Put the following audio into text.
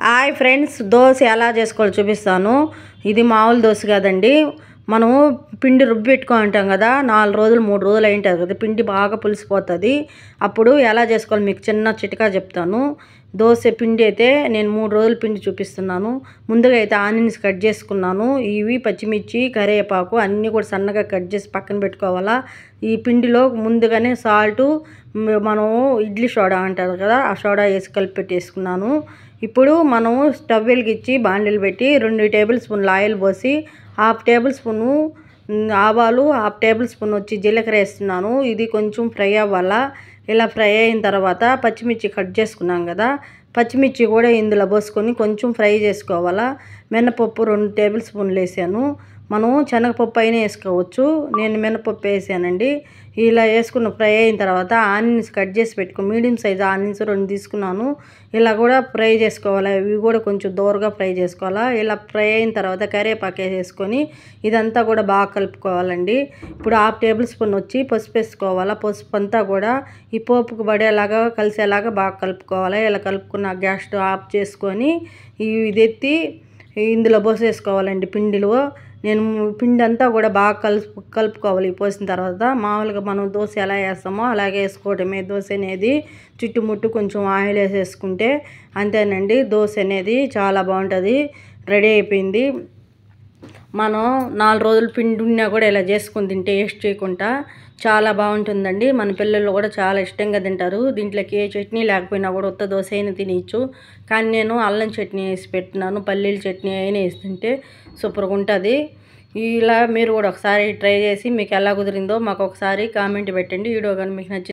Hi friends, dosa ఎలా చేసుకోవాలో చూపిస్తాను. ఇది మామూలు దోశ కాదండి. మనము పిండి రుబ్బి పెట్టుకుంటాం కదా, 4 రోజులు 3 రోజులు అయింటుంది కదా, పిండి బాగా పులిసిపోతుంది. అప్పుడు ఎలా చేసుకోవాలి మీకు చిన్న చిట్కా చెప్తాను. దోశ పిండి అయితే నేను 3 రోజులు పిండి చూపిస్తున్నాను. ముందుగా అయితే ఆనియన్స్ కట్ చేసుకున్నాను. ఇవి పచ్చిమిర్చి, కరివేపాకు అన్నీ కూడా సన్నగా కట్ చేసి పక్కన పెట్టుకోవాలా. ఈ పిండిలో ముందుగానే సాల్టు, మనము ఇడ్లీ సోడా అంటారు కదా, ఆ సోడా వేసి కలిపి పెట్టేసుకున్నాను. ఇప్పుడు మనము స్టవ్ వెలిగించి బాండిల్ పెట్టి 2 టేబుల్ స్పూన్లు ఆయిల్ పోసి, 1/2 టేబుల్ స్పూను ఆవాలు, 1/2 టేబుల్ స్పూన్ వచ్చి జీలకర్ర వేస్తున్నాను. ఇది కొంచెం ఫ్రై అవ్వాలా. ఇలా ఫ్రై అయిన తర్వాత పచ్చిమిర్చి కట్ చేసుకున్నాం కదా, పచ్చిమిర్చి కూడా ఇందులో పోసుకొని కొంచెం ఫ్రై చేసుకోవాలా. మినపప్పు 2 టేబుల్ స్పూన్లు వేసాను. మనం శనగపప్పు అయినా వేసుకోవచ్చు, నేను మినపప్పు వేసానండి. ఇలా వేసుకున్న ఫ్రై అయిన తర్వాత ఆనియన్స్ కట్ చేసి పెట్టుకో, మీడియం సైజ్ ఆనియన్స్ 2 తీసుకున్నాను. ఇలా కూడా ఫ్రై చేసుకోవాలి, ఇవి కూడా కొంచెం దూరగా ఫ్రై చేసుకోవాలా. ఇలా ఫ్రై అయిన తర్వాత కరివేపాకు వేసుకొని ఇదంతా కూడా బాగా కలుపుకోవాలండి. ఇప్పుడు 1/2 టేబుల్ స్పూన్ వచ్చి పసుపు వేసుకోవాలా. పసుపు అంతా కూడా ఈ పోపుకు పడేలాగా కలిసేలాగా బాగా కలుపుకోవాలి. ఇలా కలుపుకున్న గ్యాస్ స్టవ్ ఆఫ్ చేసుకొని ఇది ఎత్తి ఇందులో పోసేసుకోవాలండి. పిండిలో నేను పిండి అంతా కూడా బాగా కలుపుకోవాలి. పోసిన తర్వాత మామూలుగా మనం దోశ ఎలా వేస్తామో అలాగే వేసుకోవడమే. దోశ అనేది చుట్టుముట్టు కొంచెం ఆయిల్ వేసేసుకుంటే అంతేనండి. దోశ అనేది చాలా బాగుంటుంది. రెడీ అయిపోయింది. మనం 4 రోజులు పిండి ఉన్నా కూడా ఇలా చేసుకుని తింటే వేస్ట్ చేయకుండా చాలా బాగుంటుందండి. మన పిల్లలు కూడా చాలా ఇష్టంగా తింటారు. దీంట్లోకి ఏ చట్నీ లేకపోయినా కూడా ఉత్త దోశ అయినా తినచ్చు. కానీ నేను అల్లం చట్నీ వేసి పెట్టినాను, పల్లీల చట్నీ అయినా వేసి తింటే సూపర్గా ఉంటుంది. ఇలా మీరు కూడా ఒకసారి ట్రై చేసి మీకు ఎలా కుదిరిందో మాకు ఒకసారి కామెంట్ పెట్టండి. వీడియో కానీ మీకు నచ్చింది